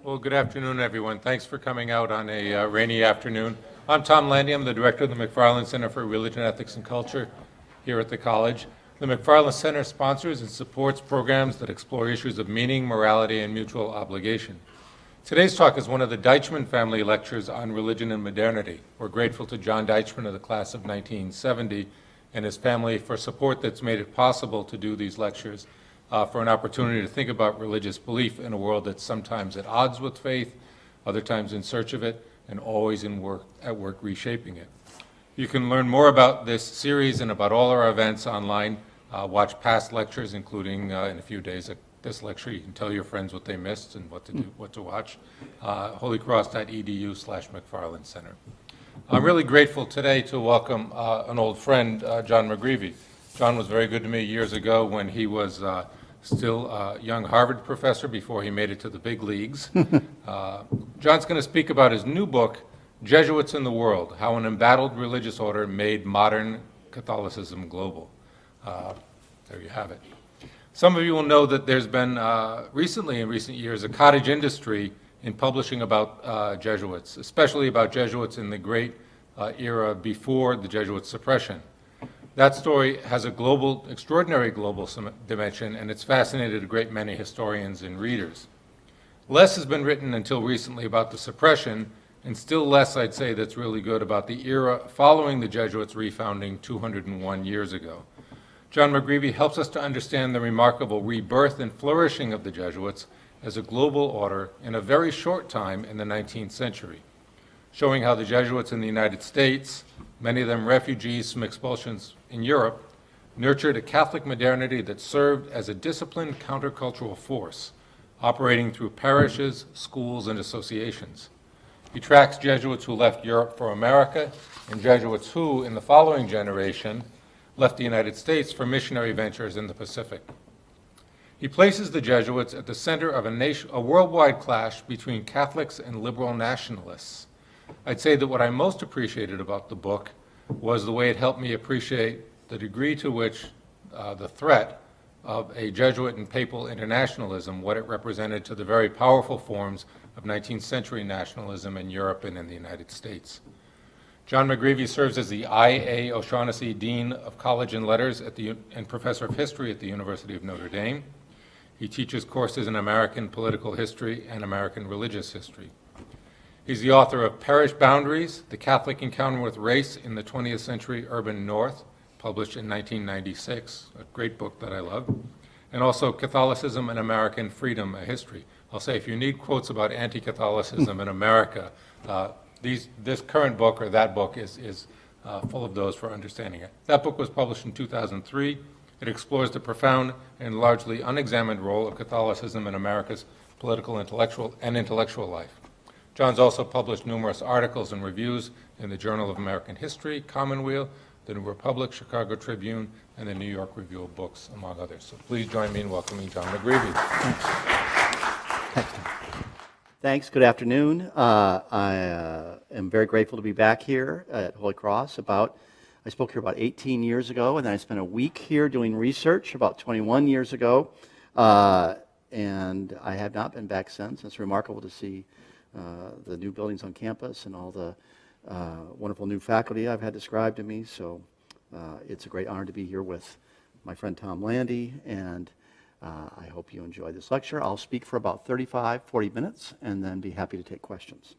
Well, good afternoon, everyone. Thanks for coming out on a rainy afternoon. I'm Tom Landy. I'm the director of the McFarland Center for Religion, Ethics, and Culture here at the college. The McFarland Center sponsors and supports programs that explore issues of meaning, morality, and mutual obligation. Today's talk is one of the Deitchman family lectures on religion and modernity. We're grateful to John Deitchman of the class of 1970 and his family for support that's made it possible to do these lectures, for an opportunity to think about religious belief in a world that's sometimes at odds with faith, other times in search of it, and always at work reshaping it. You can learn more about this series and about all our events online. Watch past lectures, including in a few days this lecture. You can tell your friends what they missed and what to do, what to watch. holycross.edu/McFarland Center. I'm really grateful today to welcome an old friend, John McGreevy. John was very good to me years ago when he was still a young Harvard professor before he made it to the big leagues. John's going to speak about his new book, Jesuits in the World, How an Embattled Religious Order Made Modern Catholicism Global. There you have it. Some of you will know that there's been recently, in recent years, a cottage industry in publishing about Jesuits, especially about Jesuits in the great era before the Jesuit suppression. That story has a global, extraordinary global dimension, and it's fascinated a great many historians and readers. Less has been written until recently about the suppression, and still less, I'd say, that's really good about the era following the Jesuits' refounding 201 years ago. John McGreevy helps us to understand the remarkable rebirth and flourishing of the Jesuits as a global order in a very short time in the 19th century, showing how the Jesuits in the United States, many of them refugees from expulsions in Europe, nurtured a Catholic modernity that served as a disciplined countercultural force, operating through parishes, schools, and associations. He tracks Jesuits who left Europe for America and Jesuits who, in the following generation, left the United States for missionary ventures in the Pacific. He places the Jesuits at the center of a worldwide clash between Catholics and liberal nationalists. I'd say that what I most appreciated about the book was the way it helped me appreciate the degree to which the threat of a Jesuit and papal internationalism, what it represented to the very powerful forms of 19th century nationalism in Europe and in the United States. John McGreevy serves as the I.A. O'Shaughnessy Dean of College and Letters and Professor of History at the University of Notre Dame. He teaches courses in American political history and American religious history. He's the author of Parish Boundaries, The Catholic Encounter with Race in the 20th Century Urban North, published in 1996, a great book that I love, and also Catholicism and American Freedom, a History. I'll say if you need quotes about anti-Catholicism in America, this current book or that book is full of those for understanding it. That book was published in 2003. It explores the profound and largely unexamined role of Catholicism in America's political, intellectual life. John's also published numerous articles and reviews in the Journal of American History, Commonweal, the New Republic, Chicago Tribune, and the New York Review of Books, among others. So please join me in welcoming John McGreevy. Thanks. Good afternoon. I am very grateful to be back here at Holy Cross. I spoke here about 18 years ago, and then I spent a week here doing research about 21 years ago, and I have not been back since. It's remarkable to see the new buildings on campus and all the wonderful new faculty I've had described to me. So it's a great honor to be here with my friend Tom Landy, and I hope you enjoy this lecture. I'll speak for about 40 minutes and then be happy to take questions.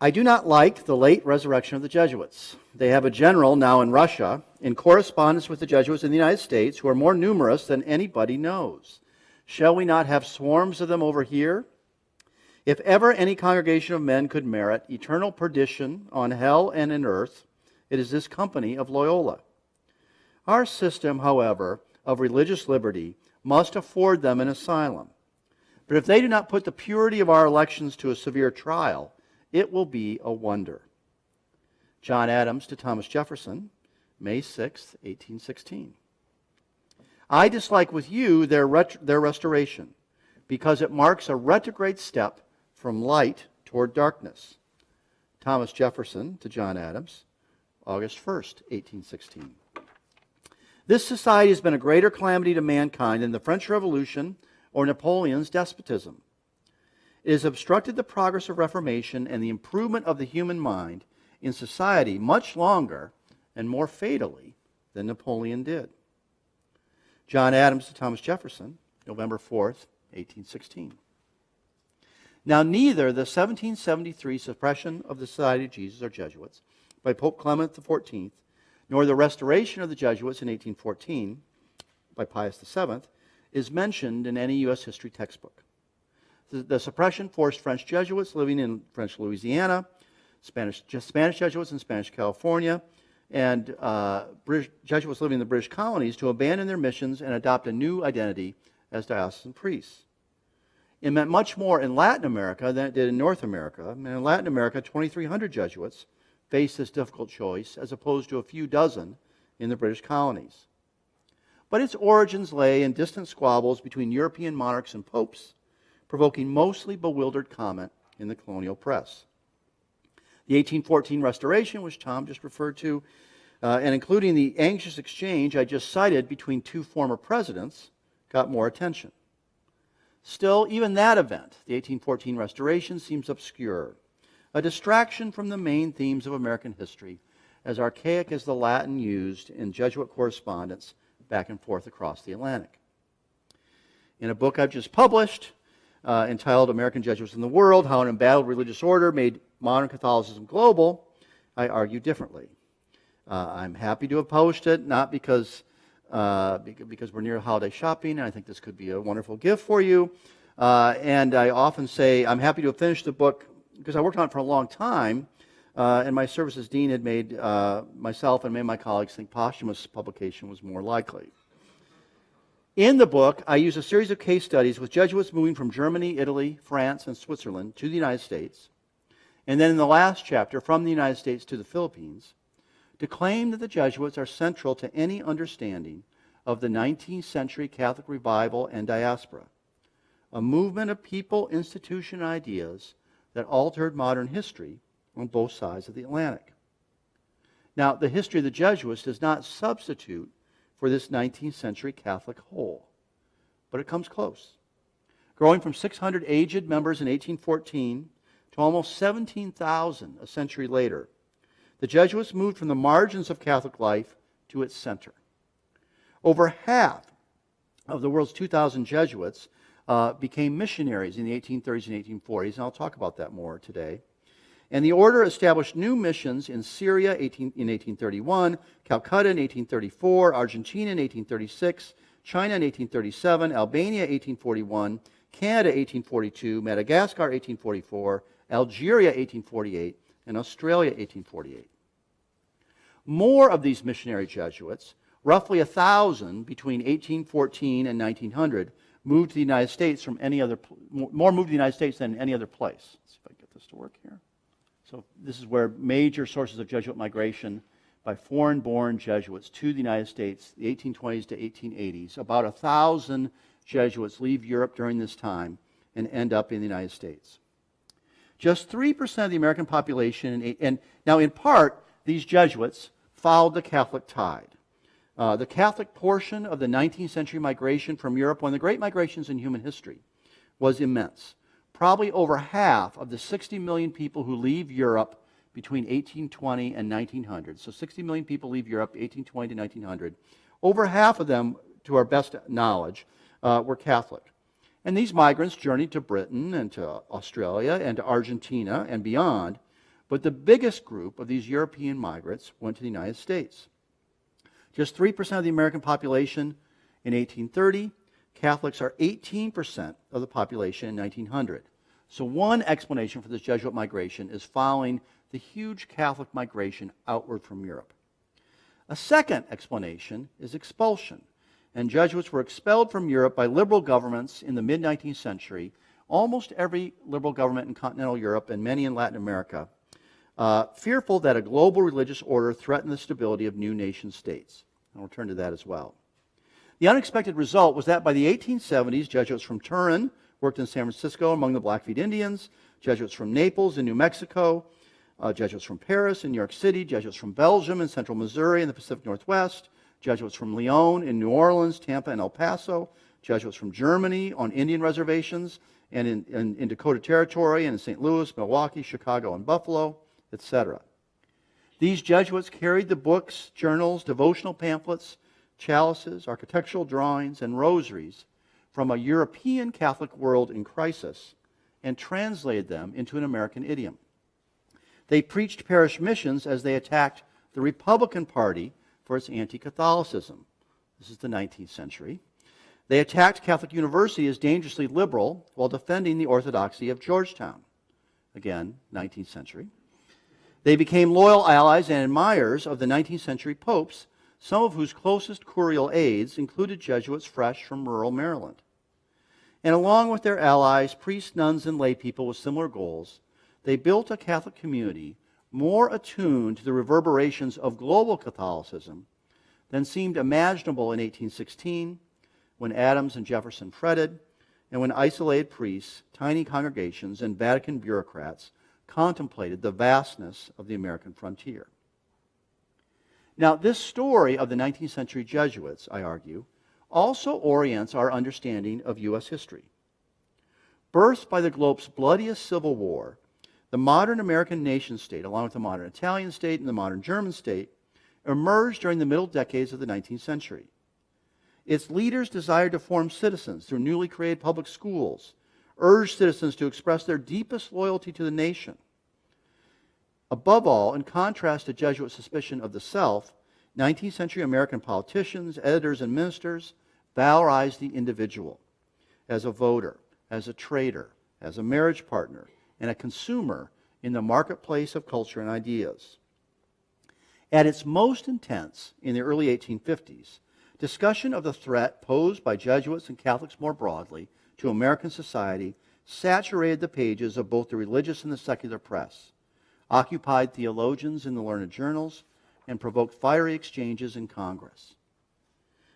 I do not like the late resurrection of the Jesuits. They have a general now in Russia in correspondence with the Jesuits in the United States who are more numerous than anybody knows. Shall we not have swarms of them over here? If ever any congregation of men could merit eternal perdition on hell and in earth, it is this company of Loyola. Our system, however, of religious liberty must afford them an asylum. But if they do not put the purity of our elections to a severe trial, it will be a wonder. John Adams to Thomas Jefferson, May 6, 1816. I dislike with you their restoration, because it marks a retrograde step from light toward darkness. Thomas Jefferson to John Adams, August 1st, 1816. This society has been a greater calamity to mankind than the French Revolution or Napoleon's despotism. It has obstructed the progress of Reformation and the improvement of the human mind in society much longer and more fatally than Napoleon did. John Adams to Thomas Jefferson, November 4th, 1816. Now, neither the 1773 suppression of the Society of Jesus, or Jesuits, by Pope Clement XIV, nor the restoration of the Jesuits in 1814 by Pius VII is mentioned in any U.S. history textbook. The suppression forced French Jesuits living in French Louisiana, Spanish Jesuits in Spanish California, and British Jesuits living in the British colonies to abandon their missions and adopt a new identity as diocesan priests. It meant much more in Latin America than it did in North America. And in Latin America, 2,300 Jesuits faced this difficult choice, as opposed to a few dozen in the British colonies. But its origins lay in distant squabbles between European monarchs and popes, provoking mostly bewildered comment in the colonial press. The 1814 restoration, which Tom just referred to, and including the anxious exchange I just cited between two former presidents, got more attention. Still, even that event, the 1814 restoration, seems obscure, a distraction from the main themes of American history, as archaic as the Latin used in Jesuit correspondence back and forth across the Atlantic. In a book I've just published, entitled American Jesuits in the World, How an Embattled Religious Order Made Modern Catholicism Global, I argue differently. I'm happy to have published it, not because we're near holiday shopping, and I think this could be a wonderful gift for you. And I often say I'm happy to have finished the book because I worked on it for a long time, and my service as dean had made myself and many of my colleagues think posthumous publication was more likely. In the book, I use a series of case studies with Jesuits moving from Germany, Italy, France, and Switzerland to the United States, and then in the last chapter, from the United States to the Philippines, to claim that the Jesuits are central to any understanding of the 19th century Catholic revival and diaspora, a movement of people, institution, and ideas that altered modern history on both sides of the Atlantic. Now, the history of the Jesuits does not substitute for this 19th century Catholic whole, but it comes close. Growing from 600 aged members in 1814 to almost 17,000 a century later, the Jesuits moved from the margins of Catholic life to its center. Over half of the world's 2,000 Jesuits became missionaries in the 1830s and 1840s, and I'll talk about that more today. And the order established new missions in Syria in 1831, Calcutta in 1834, Argentina in 1836, China in 1837, Albania 1841, Canada 1842, Madagascar 1844, Algeria 1848, and Australia 1848. More of these missionary Jesuits, roughly 1,000 between 1814 and 1900, moved to the United States from any other, more moved to the United States than any other place. Let's see if I can get this to work here. So this is where major sources of Jesuit migration by foreign-born Jesuits to the United States, the 1820s to 1880s. About 1,000 Jesuits leave Europe during this time and end up in the United States. Just 3% of the American population, and now in part, these Jesuits followed the Catholic tide. The Catholic portion of the 19th century migration from Europe, one of the great migrations in human history, was immense. Probably over half of the 60 million people who leave Europe between 1820 and 1900. So 60 million people leave Europe 1820 to 1900. Over half of them, to our best knowledge, were Catholic. And these migrants journeyed to Britain and to Australia and to Argentina and beyond. But the biggest group of these European migrants went to the United States. Just 3% of the American population in 1830. Catholics are 18% of the population in 1900. So one explanation for this Jesuit migration is following the huge Catholic migration outward from Europe. A second explanation is expulsion. And Jesuits were expelled from Europe by liberal governments in the mid-19th century, almost every liberal government in continental Europe and many in Latin America, fearful that a global religious order threatened the stability of new nation states. And I'll return to that as well. The unexpected result was that by the 1870s, Jesuits from Turin worked in San Francisco among the Blackfeet Indians, Jesuits from Naples in New Mexico, Jesuits from Paris in New York City, Jesuits from Belgium in central Missouri and the Pacific Northwest, Jesuits from Lyon in New Orleans, Tampa, and El Paso, Jesuits from Germany on Indian reservations and in Dakota Territory and in St. Louis, Milwaukee, Chicago, and Buffalo, etc. These Jesuits carried the books, journals, devotional pamphlets, chalices, architectural drawings, and rosaries from a European Catholic world in crisis and translated them into an American idiom. They preached parish missions as they attacked the Republican Party for its anti-Catholicism. This is the 19th century. They attacked Catholic University as dangerously liberal while defending the orthodoxy of Georgetown. Again, 19th century. They became loyal allies and admirers of the 19th century popes, some of whose closest curial aides included Jesuits fresh from rural Maryland. And along with their allies, priests, nuns, and lay people with similar goals, they built a Catholic community more attuned to the reverberations of global Catholicism than seemed imaginable in 1816, when Adams and Jefferson fretted, and when isolated priests, tiny congregations, and Vatican bureaucrats contemplated the vastness of the American frontier. Now, this story of the 19th century Jesuits, I argue, also orients our understanding of U.S. history. Birthed by the globe's bloodiest civil war, the modern American nation-state, along with the modern Italian state and the modern German state, emerged during the middle decades of the 19th century. Its leaders desired to form citizens through newly created public schools, urged citizens to express their deepest loyalty to the nation. Above all, in contrast to Jesuit suspicion of the self, 19th century American politicians, editors, and ministers valorized the individual as a voter, as a trader, as a marriage partner, and a consumer in the marketplace of culture and ideas. At its most intense in the early 1850s, discussion of the threat posed by Jesuits and Catholics more broadly to American society saturated the pages of both the religious and the secular press, occupied theologians in the learned journals, and provoked fiery exchanges in Congress.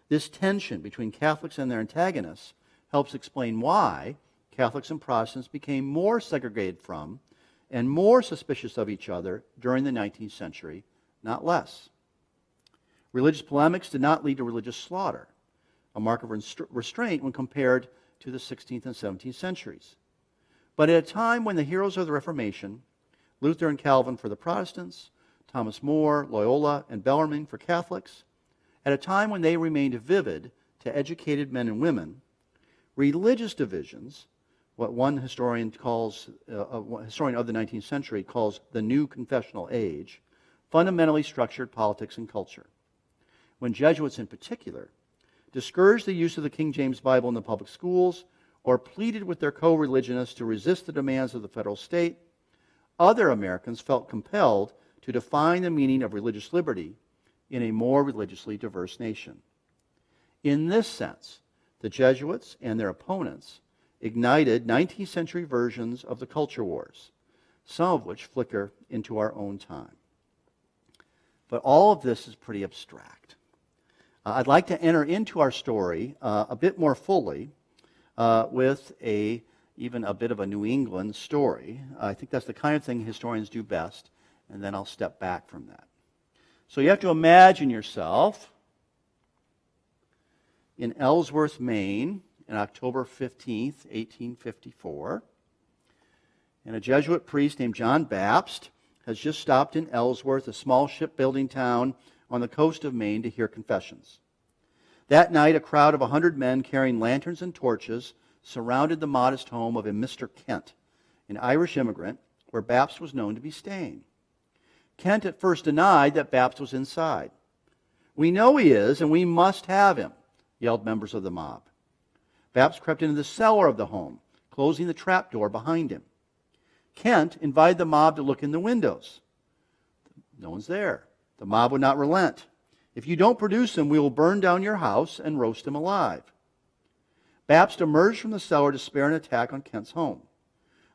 This tension between Catholics and their antagonists helps explain why Catholics and Protestants became more segregated from and more suspicious of each other during the 19th century, not less. Religious polemics did not lead to religious slaughter, a mark of restraint when compared to the 16th and 17th centuries. But at a time when the heroes of the Reformation, Luther and Calvin for the Protestants, Thomas More, Loyola, and Bellarmine for Catholics, at a time when they remained vivid to educated men and women, religious divisions, what one historian calls, a historian of the 19th century calls the new confessional age, fundamentally structured politics and culture. When Jesuits in particular discouraged the use of the King James Bible in the public schools or pleaded with their co-religionists to resist the demands of the federal state, other Americans felt compelled to define the meaning of religious liberty in a more religiously diverse nation. In this sense, the Jesuits and their opponents ignited 19th century versions of the culture wars, some of which flicker into our own time. But all of this is pretty abstract. I'd like to enter into our story a bit more fully with even a bit of a New England story. I think that's the kind of thing historians do best, and then I'll step back from that. So you have to imagine yourself in Ellsworth, Maine, on October 15th, 1854. And a Jesuit priest named John Baptist has just stopped in Ellsworth, a small shipbuilding town on the coast of Maine, to hear confessions. That night, a crowd of 100 men carrying lanterns and torches surrounded the modest home of a Mr. Kent, an Irish immigrant, where Baptist was known to be staying. Kent at first denied that Baptist was inside. "We know he is, and we must have him," yelled members of the mob. Baptist crept into the cellar of the home, closing the trapdoor behind him. Kent invited the mob to look in the windows. No one's there. The mob would not relent. "If you don't produce him, we will burn down your house and roast him alive." Baptist emerged from the cellar to spare an attack on Kent's home.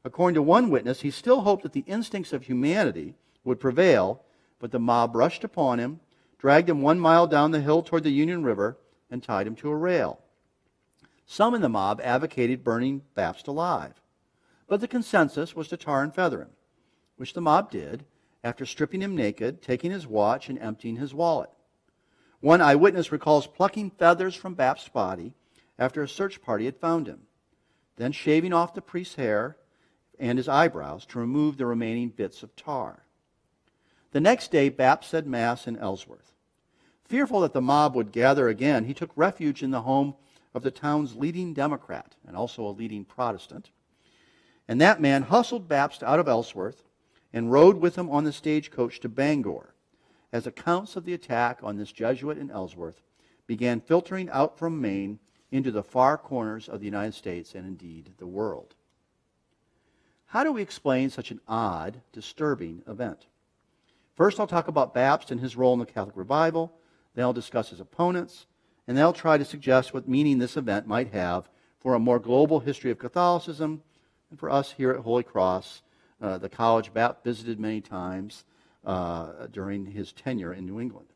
According to one witness, he still hoped that the instincts of humanity would prevail, but the mob rushed upon him, dragged him 1 mile down the hill toward the Union River, and tied him to a rail. Some in the mob advocated burning Baptist alive, but the consensus was to tar and feather him, which the mob did after stripping him naked, taking his watch, and emptying his wallet. One eyewitness recalls plucking feathers from Baptist's body after a search party had found him, then shaving off the priest's hair and his eyebrows to remove the remaining bits of tar. The next day, Bapst said Mass in Ellsworth. Fearful that the mob would gather again, he took refuge in the home of the town's leading Democrat and also a leading Protestant. And that man hustled Bapst out of Ellsworth and rode with him on the stagecoach to Bangor, as accounts of the attack on this Jesuit in Ellsworth began filtering out from Maine into the far corners of the United States and indeed the world. How do we explain such an odd, disturbing event? First, I'll talk about Bapst and his role in the Catholic revival. Then I'll discuss his opponents, and then I'll try to suggest what meaning this event might have for a more global history of Catholicism, and for us here at Holy Cross, the college Bapst visited many times during his tenure in New England.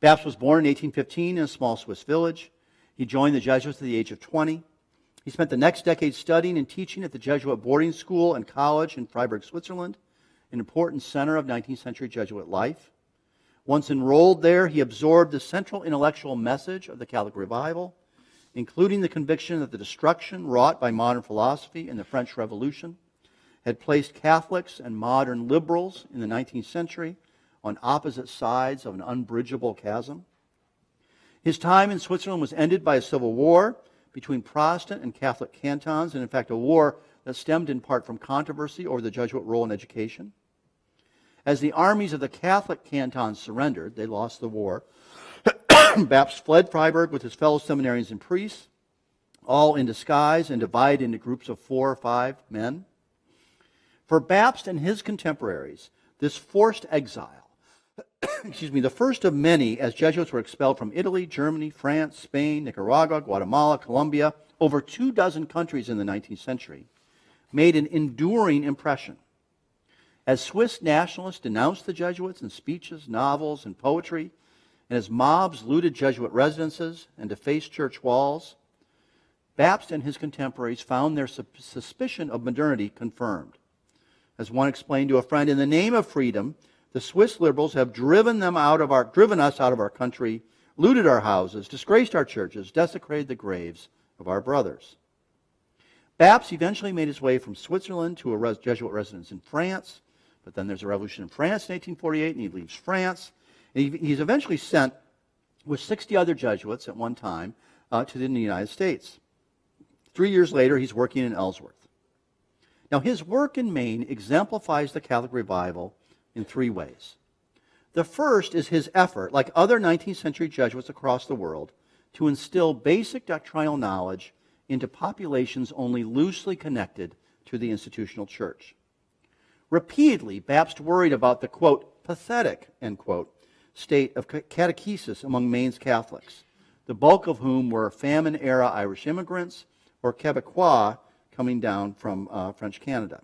Bapst was born in 1815 in a small Swiss village. He joined the Jesuits at the age of 20. He spent the next decade studying and teaching at the Jesuit boarding school and college in Freiburg, Switzerland, an important center of 19th century Jesuit life. Once enrolled there, he absorbed the central intellectual message of the Catholic revival, including the conviction that the destruction wrought by modern philosophy in the French Revolution had placed Catholics and modern liberals in the 19th century on opposite sides of an unbridgeable chasm. His time in Switzerland was ended by a civil war between Protestant and Catholic cantons, and in fact a war that stemmed in part from controversy over the Jesuit role in education. As the armies of the Catholic cantons surrendered, they lost the war, Bapst fled Freiburg with his fellow seminarians and priests, all in disguise and divided into groups of 4 or 5 men. For Bapst and his contemporaries, this forced exile, the first of many as Jesuits were expelled from Italy, Germany, France, Spain, Nicaragua, Guatemala, Colombia, over 24 countries in the 19th century, made an enduring impression. As Swiss nationalists denounced the Jesuits in speeches, novels, and poetry, and as mobs looted Jesuit residences and defaced church walls, Bapst and his contemporaries found their suspicion of modernity confirmed. As one explained to a friend, in the name of freedom, the Swiss liberals have driven us out of our country, looted our houses, disgraced our churches, desecrated the graves of our brothers. Bapst eventually made his way from Switzerland to a Jesuit residence in France, but then there's a revolution in France in 1848, and he leaves France. And he's eventually sent with 60 other Jesuits at one time to the United States. 3 years later, he's working in Ellsworth. Now, his work in Maine exemplifies the Catholic revival in 3 ways. The first is his effort, like other 19th century Jesuits across the world, to instill basic doctrinal knowledge into populations only loosely connected to the institutional church. Repeatedly, Bapst worried about the, quote, pathetic, end quote, state of catechesis among Maine's Catholics, the bulk of whom were famine-era Irish immigrants or Quebecois coming down from French Canada.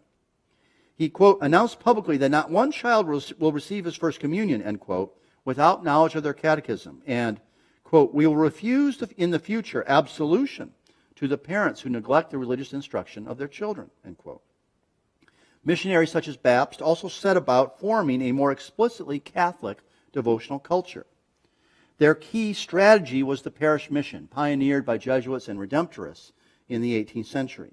He, quote, announced publicly that not one child will receive his first communion, end quote, without knowledge of their catechism, and, quote, we will refuse in the future absolution to the parents who neglect the religious instruction of their children, end quote. Missionaries such as Bapst also set about forming a more explicitly Catholic devotional culture. Their key strategy was the parish mission, pioneered by Jesuits and Redemptorists in the 18th century.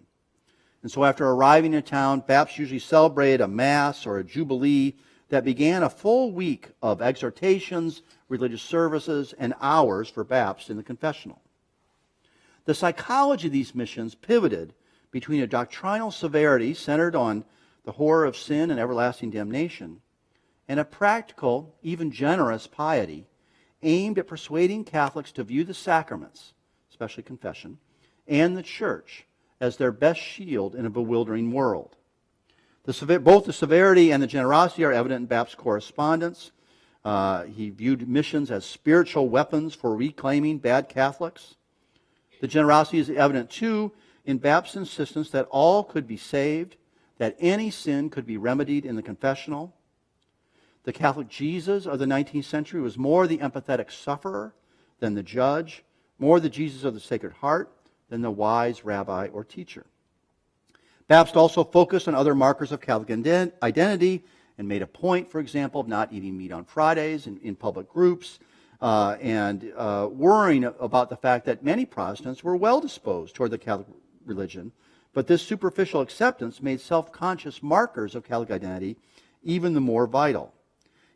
And so after arriving in town, Bapst usually celebrated a Mass or a Jubilee that began a full week of exhortations, religious services, and hours for Bapst in the confessional. The psychology of these missions pivoted between a doctrinal severity centered on the horror of sin and everlasting damnation, and a practical, even generous piety aimed at persuading Catholics to view the sacraments, especially confession, and the church as their best shield in a bewildering world. Both the severity and the generosity are evident in Bapst's correspondence. He viewed missions as spiritual weapons for reclaiming bad Catholics. The generosity is evident, too, in Bapst's insistence that all could be saved, that any sin could be remedied in the confessional. The Catholic Jesus of the 19th century was more the empathetic sufferer than the judge, more the Jesus of the Sacred Heart than the wise rabbi or teacher. Bapst also focused on other markers of Catholic identity and made a point, for example, of not eating meat on Fridays in public groups, and worrying about the fact that many Protestants were well disposed toward the Catholic religion, but this superficial acceptance made self-conscious markers of Catholic identity even the more vital.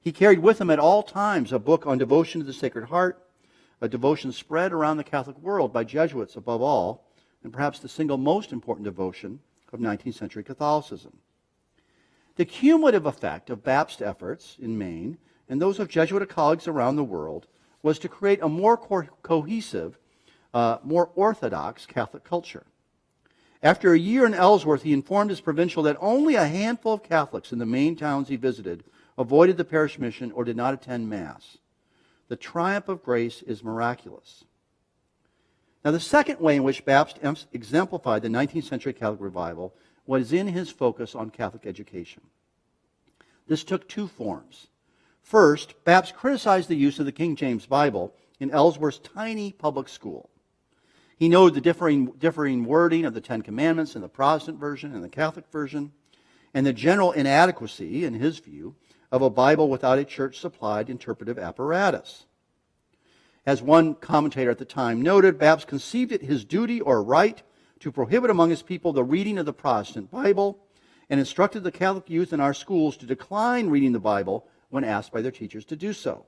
He carried with him at all times a book on devotion to the Sacred Heart, a devotion spread around the Catholic world by Jesuits above all, and perhaps the single most important devotion of 19th century Catholicism. The cumulative effect of Baptist efforts in Maine and those of Jesuit colleagues around the world was to create a more cohesive, more orthodox Catholic culture. After a year in Ellsworth, he informed his provincial that only a handful of Catholics in the Maine towns he visited avoided the parish mission or did not attend Mass. The triumph of grace is miraculous. Now, the second way in which Baptist exemplified the 19th century Catholic revival was in his focus on Catholic education. This took two forms. First, Baptist criticized the use of the King James Bible in Ellsworth's tiny public school. He noted the differing wording of the Ten Commandments in the Protestant version and the Catholic version, and the general inadequacy, in his view, of a Bible without a church-supplied interpretive apparatus. As one commentator at the time noted, Baptist conceived it his duty or right to prohibit among his people the reading of the Protestant Bible, and instructed the Catholic youth in our schools to decline reading the Bible when asked by their teachers to do so.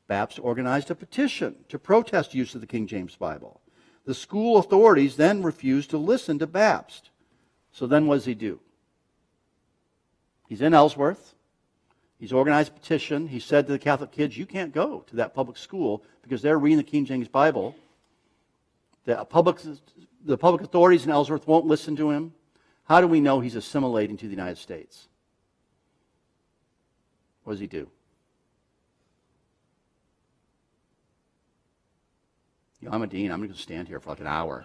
Baptist organized a petition to protest use of the King James Bible. The school authorities then refused to listen to Baptist. So then what does he do? He's in Ellsworth. He's organized a petition. He said to the Catholic kids, you can't go to that public school because they're reading the King James Bible. The public authorities in Ellsworth won't listen to him. How do we know he's assimilating to the United States? What does he do? I'm a dean. I'm going to stand here for like an hour.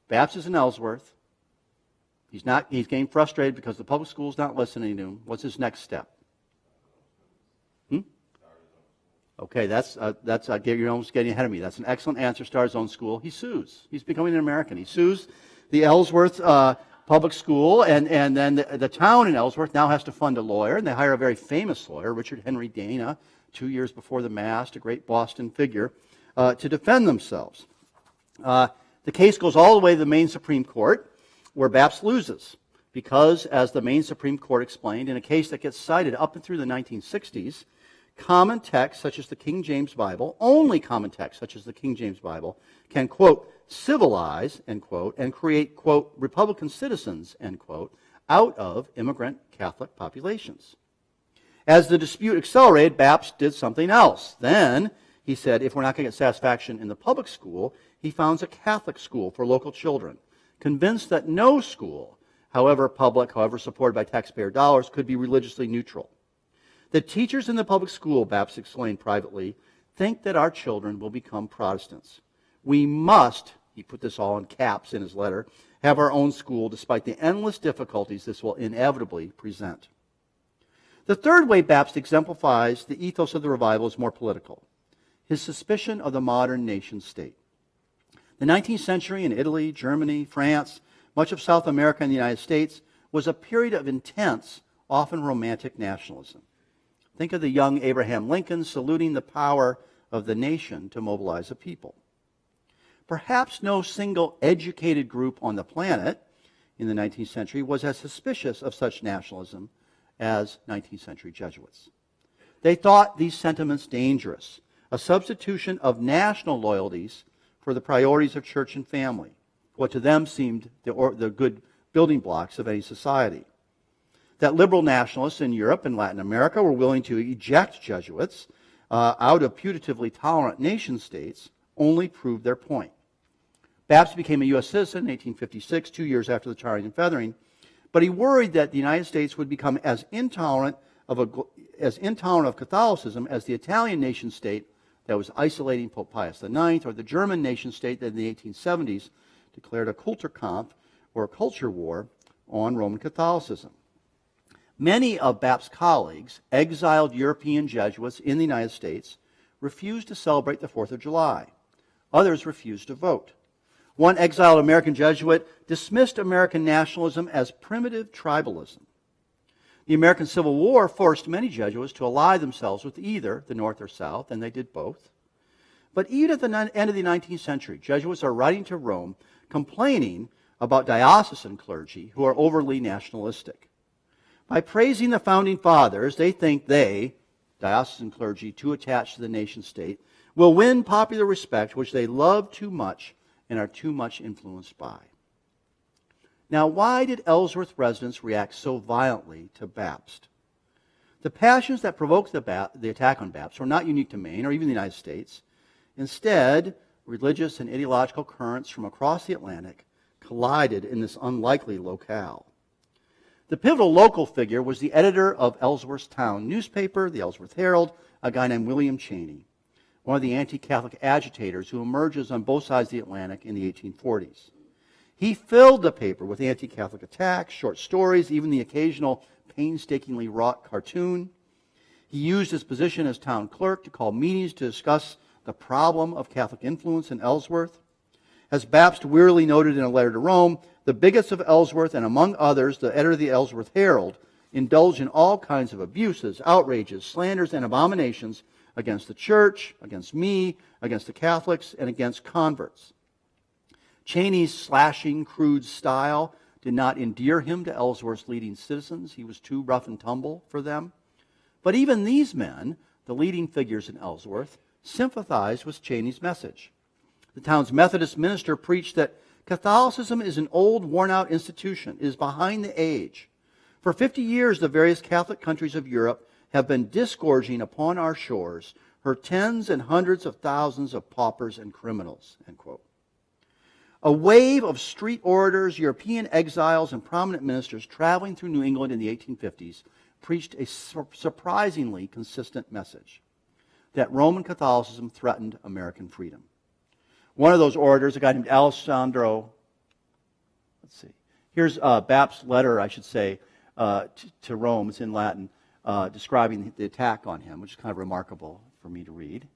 Baptist is in Ellsworth. He's getting frustrated because the public school's not listening to him. What's his next step? Okay, you're almost getting ahead of me. That's an excellent answer. Start his own school. He sues. He's becoming an American. He sues the Ellsworth public school, and then the town in Ellsworth now has to fund a lawyer, and they hire a very famous lawyer, Richard Henry Dana, 2 years before the Mass, a great Boston figure, to defend themselves. The case goes all the way to the Maine Supreme Court, where Baptist loses, because, as the Maine Supreme Court explained, in a case that gets cited up and through the 1960s, common texts such as the King James Bible, only common texts such as the King James Bible, can, quote, civilize, end quote, and create, quote, Republican citizens, end quote, out of immigrant Catholic populations. As the dispute accelerated, Baptist did something else. Then, he said, if we're not going to get satisfaction in the public school, he founds a Catholic school for local children, convinced that no school, however public, however supported by taxpayer dollars, could be religiously neutral. The teachers in the public school, Baptist explained privately, think that our children will become Protestants. We must, he put this all in caps in his letter, have our own school despite the endless difficulties this will inevitably present. The third way Baptist exemplifies the ethos of the revival is more political. His suspicion of the modern nation state. The 19th century in Italy, Germany, France, much of South America and the United States was a period of intense, often romantic nationalism. Think of the young Abraham Lincoln saluting the power of the nation to mobilize a people. Perhaps no single educated group on the planet in the 19th century was as suspicious of such nationalism as 19th century Jesuits. They thought these sentiments dangerous, a substitution of national loyalties for the priorities of church and family, what to them seemed the good building blocks of any society. That liberal nationalists in Europe and Latin America were willing to eject Jesuits out of putatively tolerant nation states only proved their point. Baptist became a U.S. citizen in 1856, 2 years after the tarring and feathering, but he worried that the United States would become as intolerant of Catholicism as the Italian nation state that was isolating Pope Pius IX, or the German nation state that in the 1870s declared a Kulturkampf, or a culture war, on Roman Catholicism. Many of Baptist's colleagues, exiled European Jesuits in the United States, refused to celebrate the 4th of July. Others refused to vote. One exiled American Jesuit dismissed American nationalism as primitive tribalism. The American Civil War forced many Jesuits to ally themselves with either the North or South, and they did both. But even at the end of the 19th century, Jesuits are writing to Rome complaining about diocesan clergy who are overly nationalistic. By praising the founding fathers, they think they, diocesan clergy too attached to the nation state, will win popular respect, which they love too much and are too much influenced by. Now, why did Ellsworth residents react so violently to Bapst? The passions that provoked the attack on Bapst were not unique to Maine or even the United States. Instead, religious and ideological currents from across the Atlantic collided in this unlikely locale. The pivotal local figure was the editor of Ellsworth's town newspaper, the Ellsworth Herald, a guy named William Cheney, one of the anti-Catholic agitators who emerges on both sides of the Atlantic in the 1840s. He filled the paper with anti-Catholic attacks, short stories, even the occasional painstakingly wrought cartoon. He used his position as town clerk to call meetings to discuss the problem of Catholic influence in Ellsworth. As Bapst wearily noted in a letter to Rome, the bigots of Ellsworth, and among others, the editor of the Ellsworth Herald, indulged in all kinds of abuses, outrages, slanders, and abominations against the church, against me, against the Catholics, and against converts. Cheney's slashing, crude style did not endear him to Ellsworth's leading citizens. He was too rough and tumble for them. But even these men, the leading figures in Ellsworth, sympathized with Cheney's message. The town's Methodist minister preached that Catholicism is an old, worn-out institution, is behind the age. For 50 years, the various Catholic countries of Europe have been disgorging upon our shores her tens and hundreds of thousands of paupers and criminals, end quote. A wave of street orators, European exiles, and prominent ministers traveling through New England in the 1850s preached a surprisingly consistent message that Roman Catholicism threatened American freedom. One of those orators, a guy named Alessandro, here's Bapst's letter, I should say, to Rome. It's in Latin, describing the attack on him, which is kind of remarkable for me to read.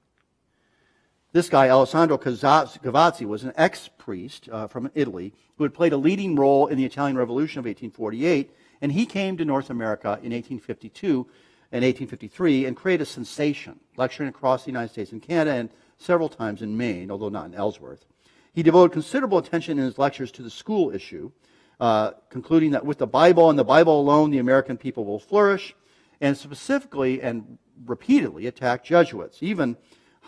This guy, Alessandro Kasasa, was an ex-priest from Italy who had played a leading role in the Italian Revolution of 1848, and he came to North America in 1852 and 1853 and created a sensation, lecturing across the United States and Canada and several times in Maine, although not in Ellsworth. He devoted considerable attention in his lectures to the school issue, concluding that with the Bible and the Bible alone, the American people will flourish, and specifically and repeatedly attacked Jesuits, even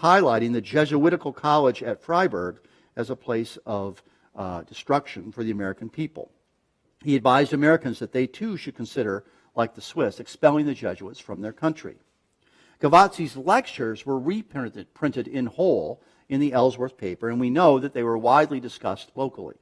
highlighting the Jesuitical college at Freiburg as a place of destruction for the American people. He advised Americans that they too should consider, like the Swiss, expelling the Jesuits from their country. Kasasa's lectures were reprinted in whole in the Ellsworth paper, and we know that they were widely discussed locally.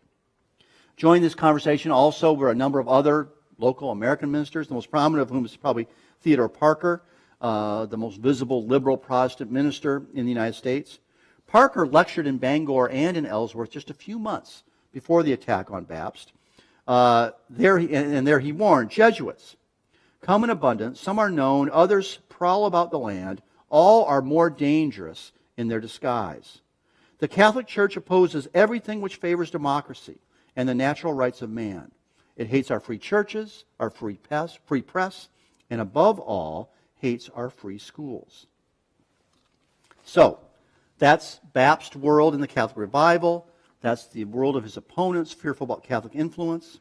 Joining this conversation also were a number of other local American ministers, the most prominent of whom is probably Theodore Parker, the most visible liberal Protestant minister in the United States. Parker lectured in Bangor and in Ellsworth just a few months before the attack on Bapst. There he warned, Jesuits come in abundance, some are known, others prowl about the land, all are more dangerous in their disguise. The Catholic Church opposes everything which favors democracy and the natural rights of man. It hates our free churches, our free press, and above all, hates our free schools. So, that's Bapst's world in the Catholic revival. That's the world of his opponents, fearful about Catholic influence.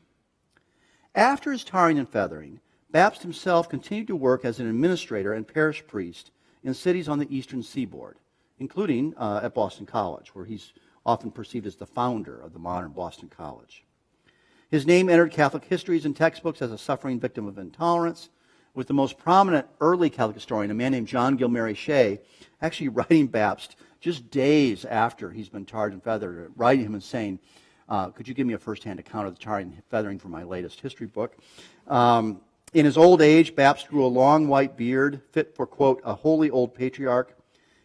After his tarring and feathering, Bapst himself continued to work as an administrator and parish priest in cities on the eastern seaboard, including at Boston College, where he's often perceived as the founder of the modern Boston College. His name entered Catholic histories and textbooks as a suffering victim of intolerance, with the most prominent early Catholic historian, a man named John Gilmary Shea, actually writing Bapst just days after he's been tarred and feathered, writing him and saying, could you give me a first-hand account of the tarring and feathering for my latest history book? In his old age, Bapst grew a long white beard, fit for, quote, a holy old patriarch,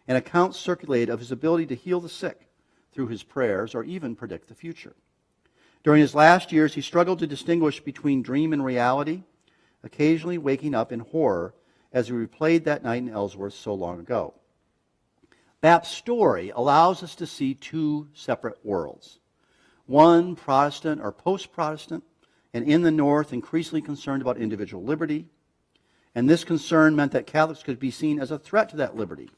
and accounts circulated of his ability to heal the sick through his prayers or even predict the future. During his last years, he struggled to distinguish between dream and reality, occasionally waking up in horror as he replayed that night in Ellsworth so long ago. Bapst's story allows us to see two separate worlds. One, Protestant or post-Protestant, and in the North, increasingly concerned about individual liberty. And this concern meant that Catholics could be seen as a threat to that liberty,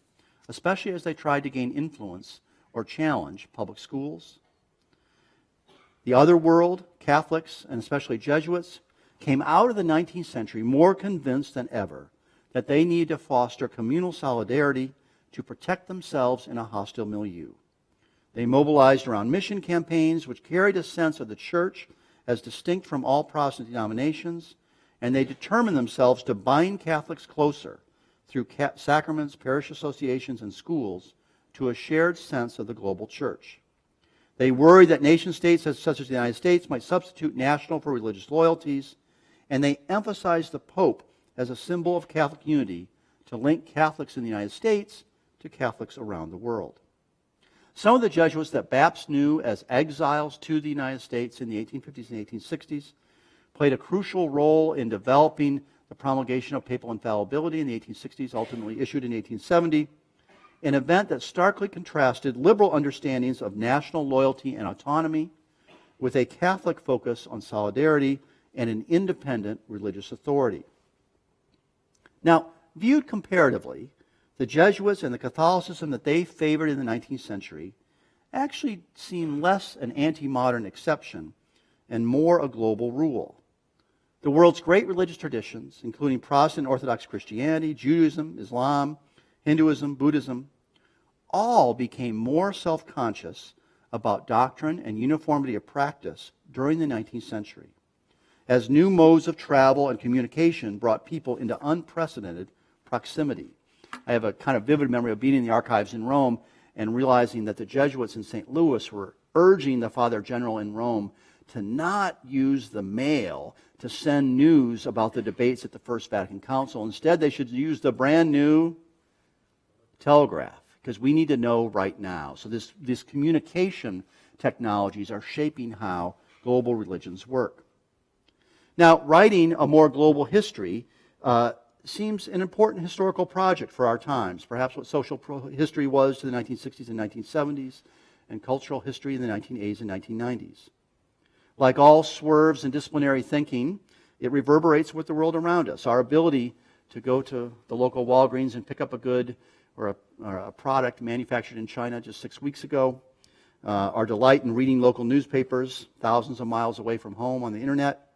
especially as they tried to gain influence or challenge public schools. The other world, Catholics, and especially Jesuits, came out of the 19th century more convinced than ever that they needed to foster communal solidarity to protect themselves in a hostile milieu. They mobilized around mission campaigns which carried a sense of the church as distinct from all Protestant denominations, and they determined themselves to bind Catholics closer through sacraments, parish associations, and schools to a shared sense of the global church. They worried that nation-states such as the United States might substitute national for religious loyalties, and they emphasized the Pope as a symbol of Catholic unity to link Catholics in the United States to Catholics around the world. Some of the Jesuits that Baptists knew as exiles to the United States in the 1850s and 1860s played a crucial role in developing the promulgation of papal infallibility in the 1860s, ultimately issued in 1870, an event that starkly contrasted liberal understandings of national loyalty and autonomy with a Catholic focus on solidarity and an independent religious authority. Now, viewed comparatively, the Jesuits and the Catholicism that they favored in the 19th century actually seem less an anti-modern exception and more a global rule. The world's great religious traditions, including Protestant and Orthodox Christianity, Judaism, Islam, Hinduism, Buddhism, all became more self-conscious about doctrine and uniformity of practice during the 19th century, as new modes of travel and communication brought people into unprecedented proximity. I have a kind of vivid memory of being in the archives in Rome and realizing that the Jesuits in St. Louis were urging the Father General in Rome to not use the mail to send news about the debates at the First Vatican Council. Instead, they should use the brand new telegraph, because we need to know right now. So these communication technologies are shaping how global religions work. Now, writing a more global history seems an important historical project for our times, perhaps what social history was to the 1960s and 1970s, and cultural history in the 1980s and 1990s. Like all swerves in disciplinary thinking, it reverberates with the world around us. Our ability to go to the local Walgreens and pick up a good or a product manufactured in China just 6 weeks ago, our delight in reading local newspapers thousands of miles away from home on the internet,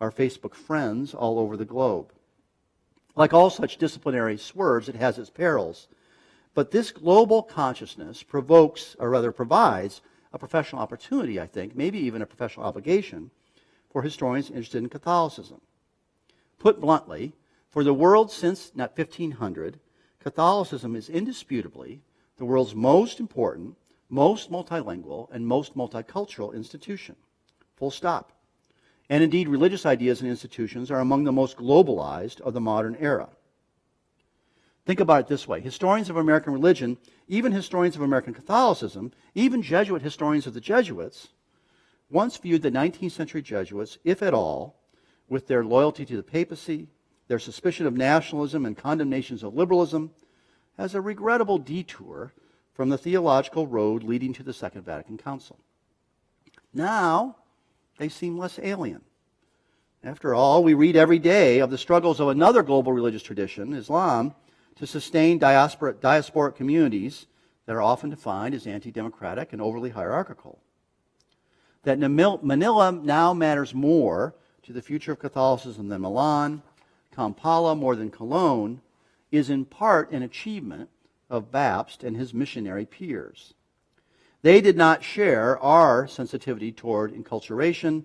our Facebook friends all over the globe. Like all such disciplinary swerves, it has its perils. But this global consciousness provides a professional opportunity, I think, maybe even a professional obligation for historians interested in Catholicism. Put bluntly, for the world since 1500, Catholicism is indisputably the world's most important, most multilingual, and most multicultural institution. Full stop. And indeed, religious ideas and institutions are among the most globalized of the modern era. Think about it this way. Historians of American religion, even historians of American Catholicism, even Jesuit historians of the Jesuits, once viewed the 19th century Jesuits, if at all, with their loyalty to the papacy, their suspicion of nationalism and condemnations of liberalism, as a regrettable detour from the theological road leading to the Second Vatican Council. Now, they seem less alien. After all, we read every day of the struggles of another global religious tradition, Islam, to sustain diasporic communities that are often defined as anti-democratic and overly hierarchical. That Manila now matters more to the future of Catholicism than Milan, Kampala more than Cologne, is in part an achievement of Baptist and his missionary peers. They did not share our sensitivity toward enculturation,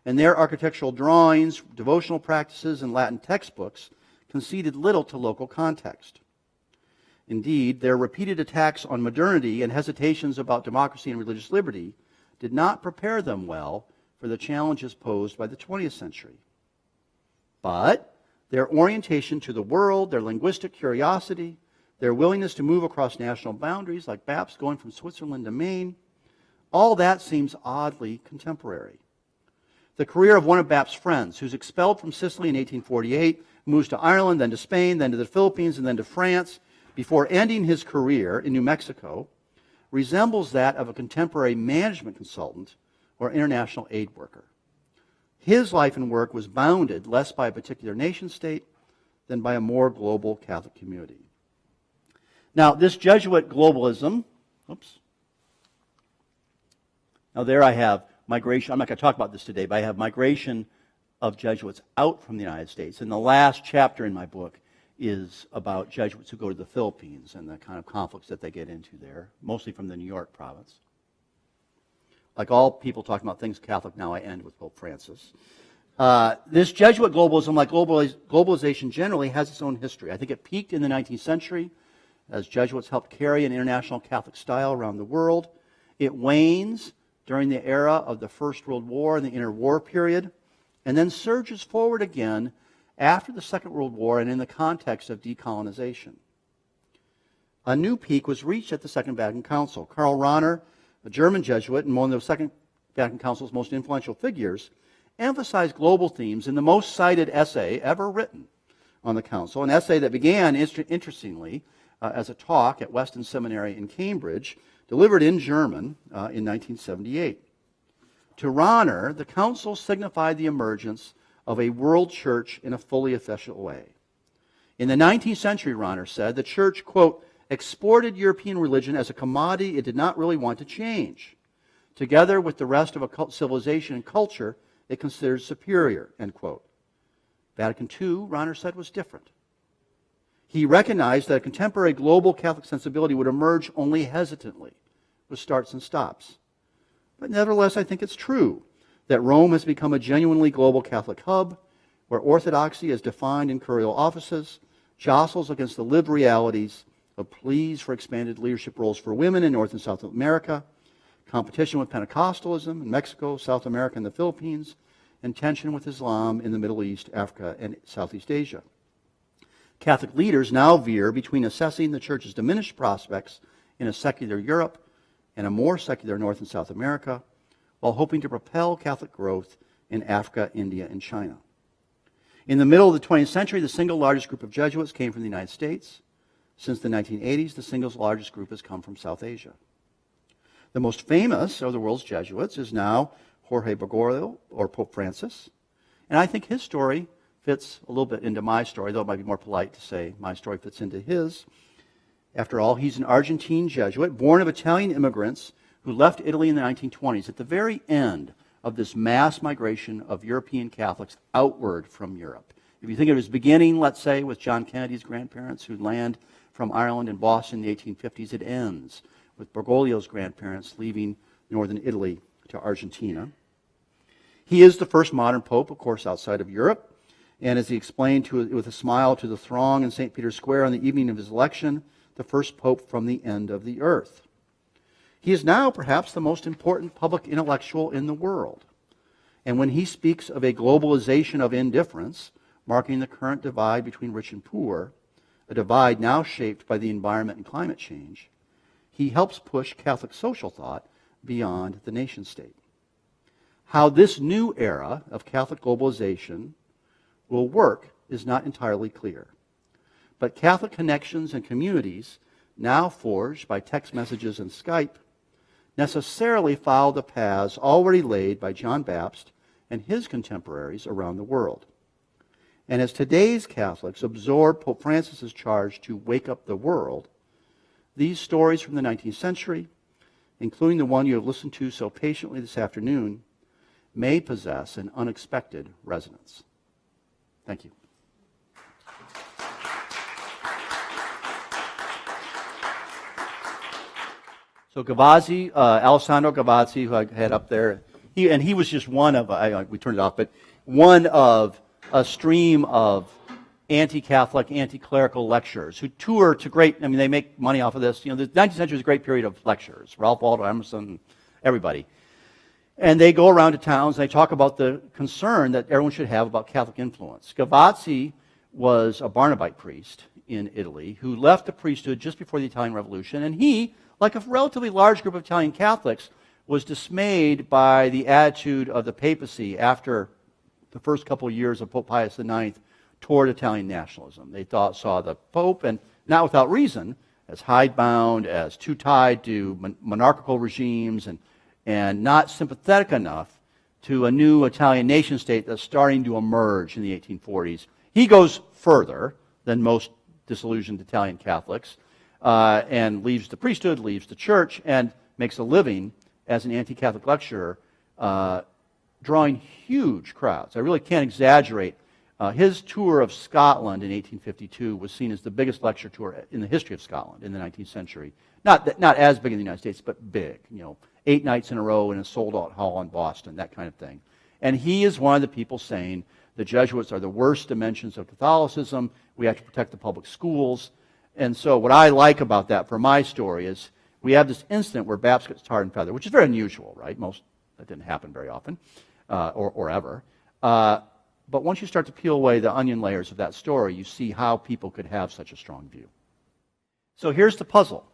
and their architectural drawings, devotional practices, and Latin textbooks conceded little to local context. Indeed, their repeated attacks on modernity and hesitations about democracy and religious liberty did not prepare them well for the challenges posed by the 20th century. But their orientation to the world, their linguistic curiosity, their willingness to move across national boundaries, like Baptists going from Switzerland to Maine, all that seems oddly contemporary. The career of one of Baptist's friends, who's expelled from Sicily in 1848, moves to Ireland, then to Spain, then to the Philippines, and then to France, before ending his career in New Mexico, resembles that of a contemporary management consultant or international aid worker. His life and work was bounded less by a particular nation state than by a more global Catholic community. Now, this Jesuit globalism, now there I have migration. I'm not going to talk about this today, but I have migration of Jesuits out from the United States. And the last chapter in my book is about Jesuits who go to the Philippines and the kind of conflicts that they get into there, mostly from the New York province. Like all people talking about things Catholic now, I end with Pope Francis. This Jesuit globalism, like globalization generally, has its own history. I think it peaked in the 19th century as Jesuits helped carry an international Catholic style around the world. It wanes during the era of the First World War and the interwar period, and then surges forward again after the Second World War and in the context of decolonization. A new peak was reached at the Second Vatican Council. Karl Rahner, a German Jesuit and one of the Second Vatican Council's most influential figures, emphasized global themes in the most cited essay ever written on the Council, an essay that began, interestingly, as a talk at Weston Seminary in Cambridge, delivered in German in 1978. To Rahner, the Council signified the emergence of a world church in a fully official way. In the 19th century, Rahner said, the church, quote, exported European religion as a commodity it did not really want to change. Together with the rest of a civilization and culture, it considered superior, end quote. Vatican II, Rahner said, was different. He recognized that a contemporary global Catholic sensibility would emerge only hesitantly, with starts and stops. But nevertheless, I think it's true that Rome has become a genuinely global Catholic hub, where orthodoxy, as defined in curial offices, jostles against the lived realities of pleas for expanded leadership roles for women in North and South America, competition with Pentecostalism in Mexico, South America, and the Philippines, and tension with Islam in the Middle East, Africa, and Southeast Asia. Catholic leaders now veer between assessing the Church's diminished prospects in a secular Europe and a more secular North and South America, while hoping to propel Catholic growth in Africa, India, and China. In the middle of the 20th century, the single largest group of Jesuits came from the United States. Since the 1980s, the single largest group has come from South Asia. The most famous of the world's Jesuits is now Jorge Bergoglio, or Pope Francis. And I think his story fits a little bit into my story, though it might be more polite to say my story fits into his. After all, he's an Argentine Jesuit, born of Italian immigrants who left Italy in the 1920s at the very end of this mass migration of European Catholics outward from Europe. If you think of his beginning, let's say, with John Kennedy's grandparents who land from Ireland and Boston in the 1850s, it ends with Bergoglio's grandparents leaving northern Italy to Argentina. He is the first modern pope, of course, outside of Europe. And as he explained with a smile to the throng in St. Peter's Square on the evening of his election, the first pope from the end of the earth. He is now perhaps the most important public intellectual in the world. And when he speaks of a globalization of indifference, marking the current divide between rich and poor, a divide now shaped by the environment and climate change, he helps push Catholic social thought beyond the nation state. How this new era of Catholic globalization will work is not entirely clear. But Catholic connections and communities, now forged by text messages and Skype, necessarily follow the paths already laid by John Baptist and his contemporaries around the world. And as today's Catholics absorb Pope Francis's charge to wake up the world, these stories from the 19th century, including the one you have listened to so patiently this afternoon, may possess an unexpected resonance. Thank you. So Gavazzi, Alessandro Gavazzi, who I had up there, he was just one of, we turned it off, but one of a stream of anti-Catholic, anti-clerical lecturers who tour to they make money off of this. The 19th century is a great period of lecturers. Ralph Waldo Emerson, everybody. And they go around to towns and they talk about the concern that everyone should have about Catholic influence. Gavazzi was a Barnabite priest in Italy who left the priesthood just before the Italian Revolution, and he, like a relatively large group of Italian Catholics, was dismayed by the attitude of the papacy after the first couple of years of Pope Pius IX toward Italian nationalism. They saw the Pope, and not without reason, as hidebound, as too tied to monarchical regimes, and not sympathetic enough to a new Italian nation state that's starting to emerge in the 1840s He goes further than most disillusioned Italian Catholics and leaves the priesthood, leaves the church, and makes a living as an anti-Catholic lecturer, drawing huge crowds. I really can't exaggerate. His tour of Scotland in 1852 was seen as the biggest lecture tour in the history of Scotland in the 19th century. Not as big in the United States, but big. 8 nights in a row in a sold-out hall in Boston, that kind of thing. And he is one of the people saying the Jesuits are the worst dimensions of Catholicism. We have to protect the public schools. And so what I like about that for my story is we have this incident where Baptist gets tarred and feathered, which is very unusual, right? That didn't happen very often or ever. But once you start to peel away the onion layers of that story, you see how people could have such a strong view. So here's the puzzle.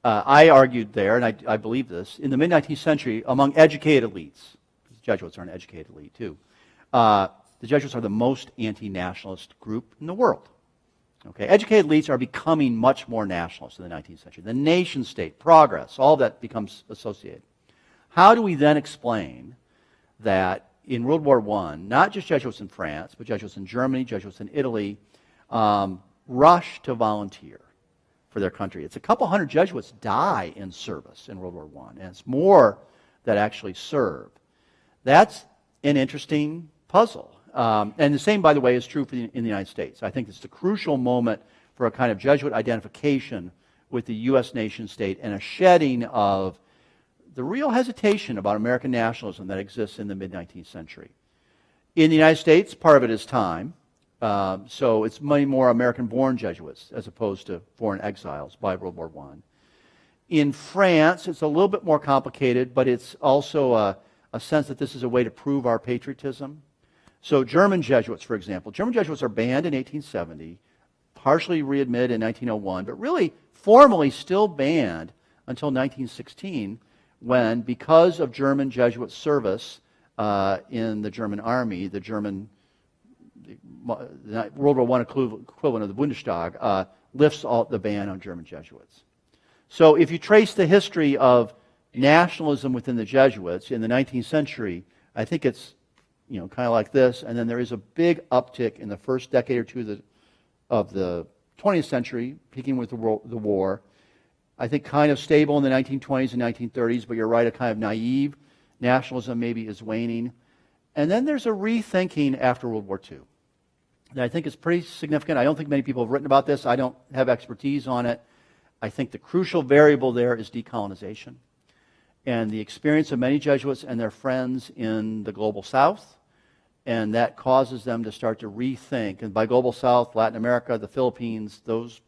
I argued there, and I believe this, in the mid-19th century, among educated elites, because the Jesuits are an educated elite too, the Jesuits are the most anti-nationalist group in the world. Okay? Educated elites are becoming much more nationalist in the 19th century. The nation state, progress, all that becomes associated. How do we then explain that in World War I, not just Jesuits in France, but Jesuits in Germany, Jesuits in Italy, rush to volunteer for their country? It's a couple hundred Jesuits die in service in World War I, and it's more that actually serve. That's an interesting puzzle. And the same, by the way, is true in the United States. I think it's the crucial moment for a kind of Jesuit identification with the U.S. nation state and a shedding of the real hesitation about American nationalism that exists in the mid-19th century. In the United States, part of it is time. So it's many more American-born Jesuits as opposed to foreign exiles by World War I. In France, it's a little bit more complicated, but it's also a sense that this is a way to prove our patriotism. So German Jesuits, for example, German Jesuits are banned in 1870, partially readmitted in 1901, but really formally still banned until 1916, when, because of German Jesuit service in the German army, the World War I equivalent of the Bundestag, lifts the ban on German Jesuits. So if you trace the history of nationalism within the Jesuits in the 19th century, I think it's kind of like this, and then there is a big uptick in the first decade or two of the 20th century, peaking with the war. I think kind of stable in the 1920s and 1930s, but you're right, a kind of naive nationalism maybe is waning. And then there's a rethinking after World War II that I think is pretty significant. I don't think many people have written about this. I don't have expertise on it. I think the crucial variable there is decolonization and the experience of many Jesuits and their friends in the global South, and that causes them to start to rethink. And by global South, Latin America, the Philippines, those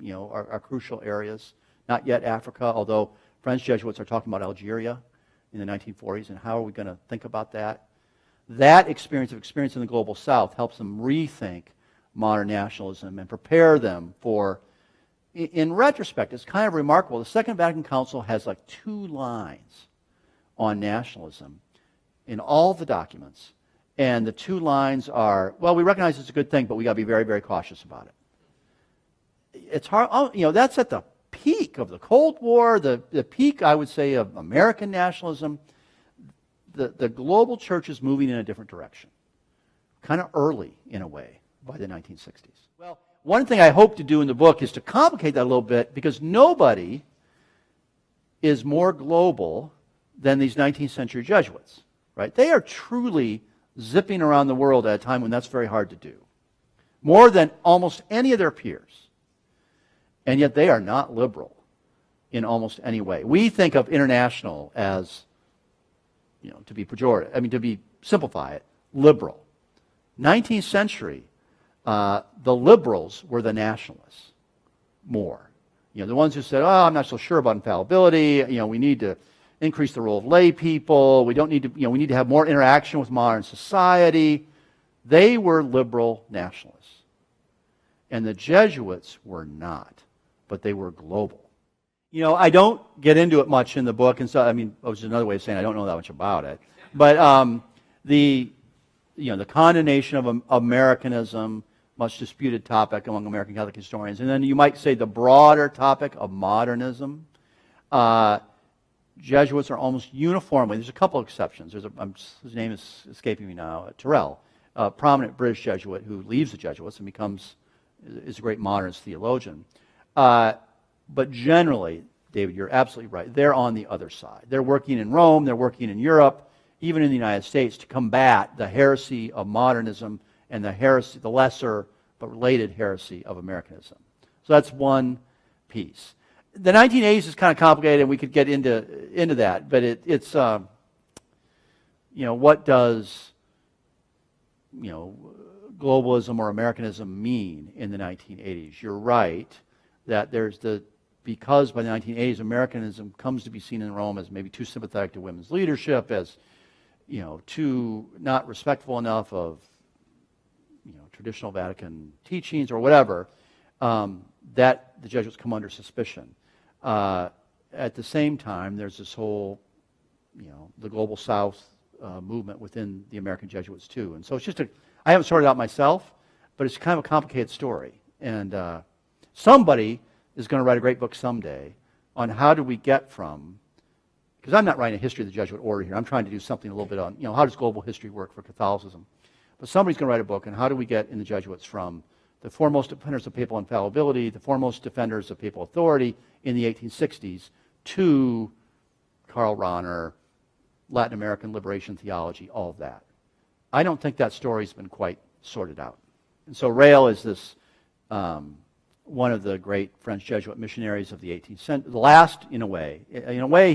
are crucial areas. Not yet Africa, although French Jesuits are talking about Algeria in the 1940s, and how are we going to think about that? That experience in the global South helps them rethink modern nationalism and prepare them for, in retrospect, it's kind of remarkable. The Second Vatican Council has like 2 lines on nationalism in all the documents. And the 2 lines are, well, we recognize it's a good thing, but we got to be very, very cautious about it. It's hard, that's at the peak of the Cold War, the peak, I would say, of American nationalism. The global church is moving in a different direction, kind of early in a way, by the 1960s. Well, one thing I hope to do in the book is to complicate that a little bit, because nobody is more global than these 19th century Jesuits, right? They are truly zipping around the world at a time when that's very hard to do, more than almost any of their peers. And yet they are not liberal in almost any way. We think of international as, to be pejorative, to simplify it, liberal. 19th century, the liberals were the nationalists more. The ones who said, I'm not so sure about infallibility, we need to increase the role of lay people, we need to have more interaction with modern society. They were liberal nationalists. And the Jesuits were not, but they were global. I don't get into it much in the book, and so, which is another way of saying I don't know that much about it. But the condemnation of Americanism, much disputed topic among American Catholic historians, and then you might say the broader topic of modernism. Jesuits are almost uniformly, there's a couple of exceptions. His name is escaping me now, Terrell. a prominent British Jesuit who leaves the Jesuits and is a great modernist theologian. But generally, David, you're absolutely right. They're on the other side. They're working in Rome, they're working in Europe, even in the United States, to combat the heresy of modernism and the lesser but related heresy of Americanism. So that's one piece. The 1980s is kind of complicated, and we could get into that, but it's what does globalism or Americanism mean in the 1980s? You're right that because by the 1980s Americanism comes to be seen in Rome as maybe too sympathetic to women's leadership, as too not respectful enough of traditional Vatican teachings or whatever, that the Jesuits come under suspicion. At the same time, there's this whole, the Global South movement within the American Jesuits too. And so it's I haven't sorted out myself, but it's kind of a complicated story. And somebody is going to write a great book someday on how do we get from, because I'm not writing a history of the Jesuit order here. I'm trying to do something a little bit on, how does global history work for Catholicism? But somebody's going to write a book on how do we get in the Jesuits from the foremost defenders of papal infallibility, the foremost defenders of papal authority in the 1860s, to Karl Rahner, Latin American liberation theology, all of that. I don't think that story's been quite sorted out. And so Rael is this one of the great French Jesuit missionaries of the 18th century, the last, in a way,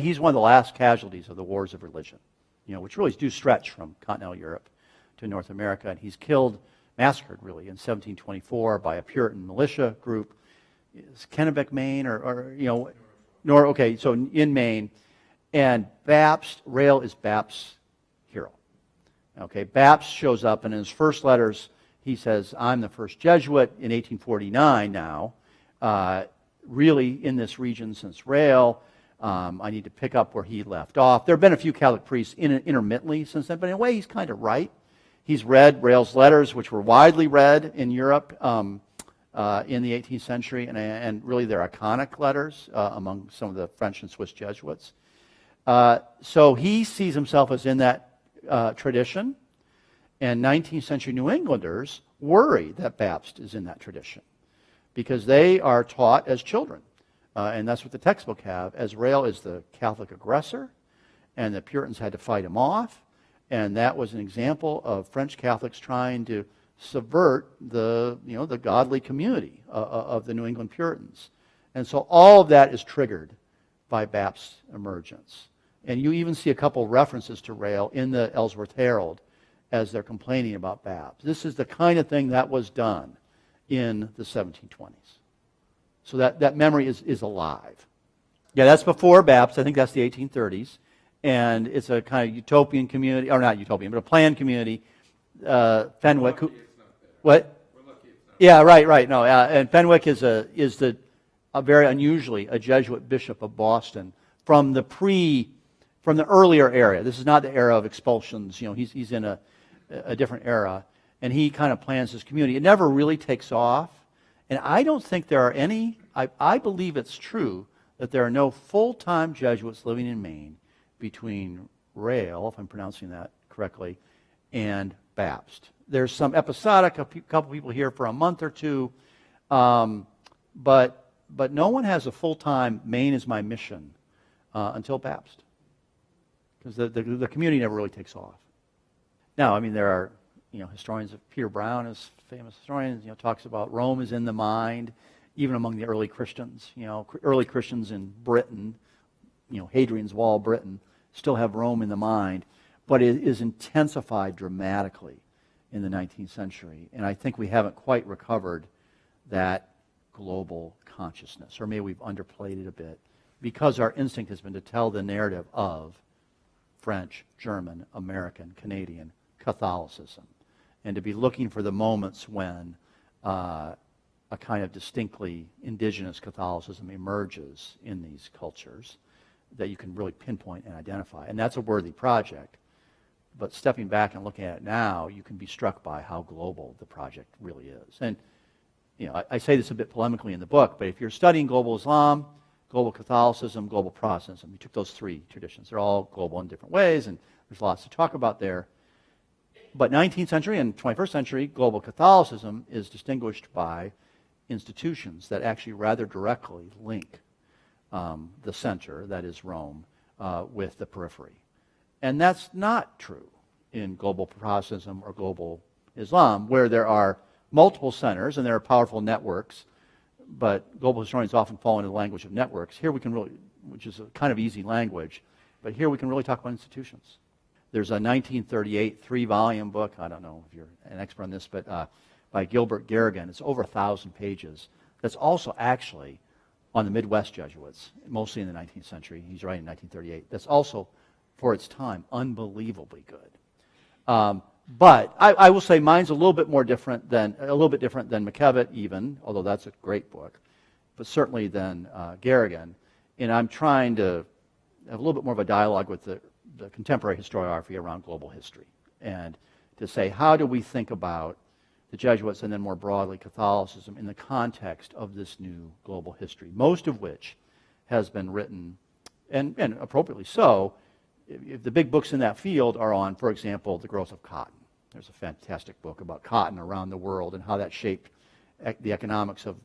he's one of the last casualties of the wars of religion, which really do stretch from continental Europe to North America. And he's massacred really in 1724 by a Puritan militia group. Is Kennebec, Maine, so in Maine. And Rael is Bapt's hero. Okay, Bapt shows up, and in his first letters, he says, I'm the first Jesuit in 1849 now, really in this region since Rael. I need to pick up where he left off. There have been a few Catholic priests intermittently since then, but in a way, he's kind of right. He's read Rael's letters, which were widely read in Europe in the 18th century, and really they're iconic letters among some of the French and Swiss Jesuits. So he sees himself as in that tradition, and 19th century New Englanders worry that Bapt is in that tradition because they are taught as children, and that's what the textbook have, as Rael is the Catholic aggressor, and the Puritans had to fight him off, and that was an example of French Catholics trying to subvert the godly community of the New England Puritans. And so all of that is triggered by Bapt's emergence. And you even see a couple references to Rael in the Ellsworth Herald as they're complaining about Bapt. This is the kind of thing that was done in the 1720s. So that memory is alive. Yeah, that's before Bapt. I think that's the 1830s. And it's a kind of utopian community, or not utopian, but a planned community. Fenwick. What? Yeah, right. No, and Fenwick is a very unusually a Jesuit bishop of Boston from the earlier era. This is not the era of expulsions. He's in a different era, and he kind of plans his community. It never really takes off, and I don't think there are any. I believe it's true that there are no full-time Jesuits living in Maine between Rael, if I'm pronouncing that correctly, and Bapt. There's some episodic, a couple people here for a month or two, but no one has a full-time Maine is my mission until Bapt, because the community never really takes off. Now, there are historians. Peter Brown is famous historian. Talks about Rome is in the mind, even among the early Christians. Early Christians in Britain, Hadrian's Wall, Britain, still have Rome in the mind, but it is intensified dramatically in the 19th century. And I think we haven't quite recovered that global consciousness, or maybe we've underplayed it a bit, because our instinct has been to tell the narrative of French, German, American, Canadian Catholicism, and to be looking for the moments when a kind of distinctly indigenous Catholicism emerges in these cultures that you can really pinpoint and identify. And that's a worthy project. But stepping back and looking at it now, you can be struck by how global the project really is. And I say this a bit polemically in the book, but if you're studying global Islam, global Catholicism, global Protestantism, you took those three traditions. They're all global in different ways, and there's lots to talk about there. But 19th century and 21st century global Catholicism is distinguished by institutions that actually rather directly link the center, that is Rome, with the periphery. And that's not true in global Protestantism or global Islam, where there are multiple centers and there are powerful networks, but global historians often fall into the language of networks. Here we can really, which is a kind of easy language, but here we can really talk about institutions. There's a 1938 3-volume book, I don't know if you're an expert on this, but by Gilbert Garrigan. It's over 1,000 pages. That's also actually on the Midwest Jesuits, mostly in the 19th century. He's writing in 1938. That's also, for its time, unbelievably good. But I will say mine's a little bit different than McKevitt even, although that's a great book, but certainly than Garrigan. And I'm trying to have a little bit more of a dialogue with the contemporary historiography around global history, and to say, how do we think about the Jesuits and then more broadly Catholicism in the context of this new global history, most of which has been written, and appropriately so, if the big books in that field are on, for example, the growth of cotton. There's a fantastic book about cotton around the world and how that shaped the economics of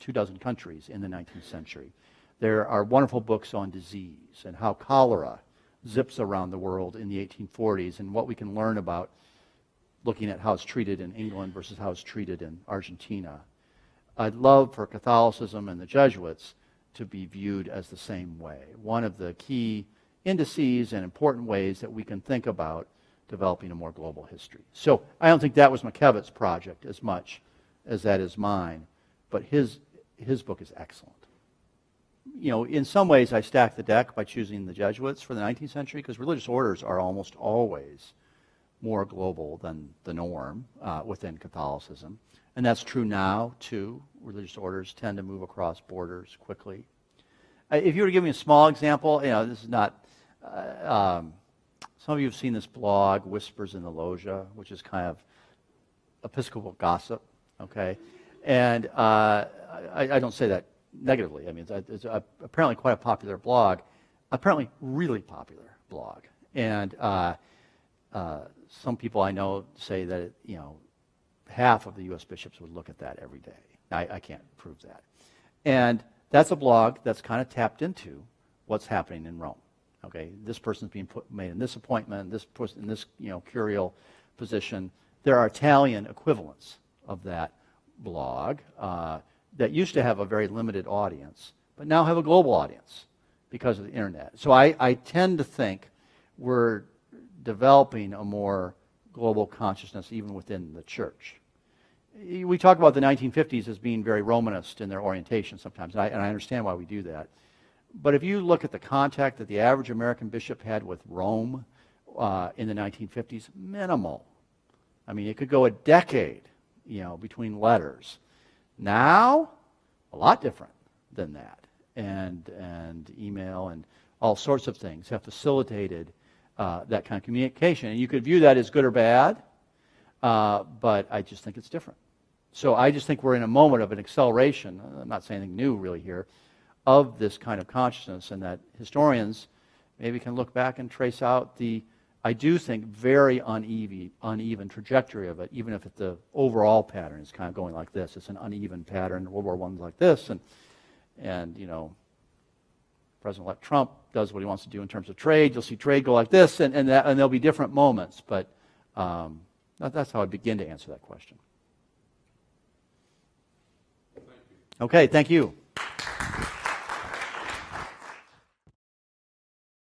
24 countries in the 19th century. There are wonderful books on disease and how cholera zips around the world in the 1840s and what we can learn about looking at how it's treated in England versus how it's treated in Argentina. I'd love for Catholicism and the Jesuits to be viewed as the same way. One of the key indices and important ways that we can think about developing a more global history. So I don't think that was McKevitt's project as much as that is mine, but his book is excellent. You know, in some ways I stack the deck by choosing the Jesuits for the 19th century because religious orders are almost always more global than the norm within Catholicism. And that's true now, too. Religious orders tend to move across borders quickly. If you were to give me a small example, you know, this is not... some of you have seen this blog, Whispers in the Loggia, which is kind of Episcopal gossip, okay? And I don't say that negatively. I mean, it's apparently quite a popular blog, apparently really popular blog. And some people I know say that, you know, half of the U.S. bishops would look at that every day. I can't prove that. And that's a blog that's kind of tapped into what's happening in Rome. Okay, this person's being made in this appointment, this person in this, you know, curial position. There are Italian equivalents of that blog that used to have a very limited audience, but now have a global audience because of the internet. So I tend to think we're developing a more global consciousness even within the church. We talk about the 1950s as being very Romanist in their orientation sometimes, and I understand why we do that. But if you look at the contact that the average American bishop had with Rome in the 1950s, minimal. I mean, it could go a decade, you know, between letters. Now, a lot different than that. And email and all sorts of things have facilitated that kind of communication. And you could view that as good or bad, but I just think it's different. So I just think we're in a moment of an acceleration. I'm not saying anything new really here, of this kind of consciousness, and that historians maybe can look back and trace out the, I do think, very uneven trajectory of it, even if the overall pattern is kind of going like this. It's an uneven pattern. World War I's like this, and you know, President-elect Trump does what he wants to do in terms of trade. You'll see trade go like this, and there'll be different moments, but that's how I begin to answer that question. Thank you. Okay, thank you.